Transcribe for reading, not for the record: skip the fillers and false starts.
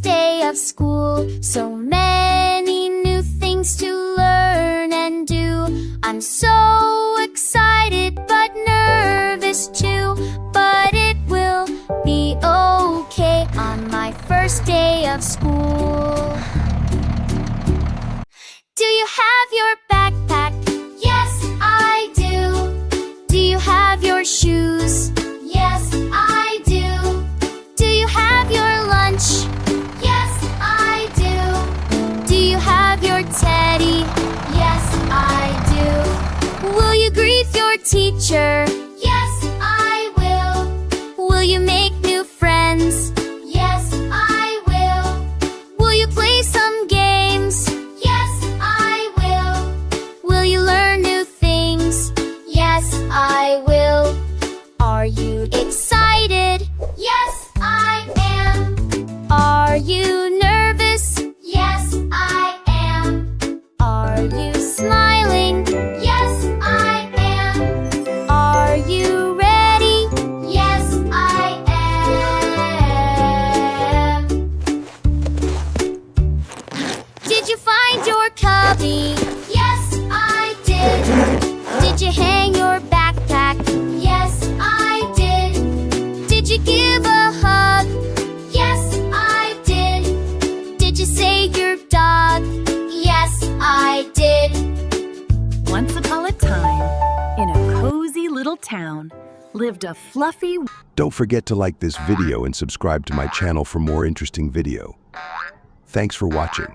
day of school. So many new things to learn and do. I'm so excited but nervous too. But it will be okay on my first day of school. Do you have your backpack? Yes, I do. Do you have your shoes? Yes, I do. Do you have your lunch? Yes, I do. Do you have your teddy? Yes, I do. Will you greet your teacher? Yes, I will. Will you make new friends? Yes, I will. Will you play some games? Yes, I will. Will you learn new things? Yes, I will. Are you excited? Yes, I am. Are you nervous? Yes, I am. Are you smiling? Yes, I am. Are you ready? Yes, I am. Did you find your cubby? Yes, I did. Did you hang your backpack? Yes, I did. Did you give a hug? Yes, I did. Did you say your dog? Yes, I did. Once upon a time, in a cozy little town, lived a fluffy... Don't forget to like this video and subscribe to my channel for more interesting video. Thanks for watching.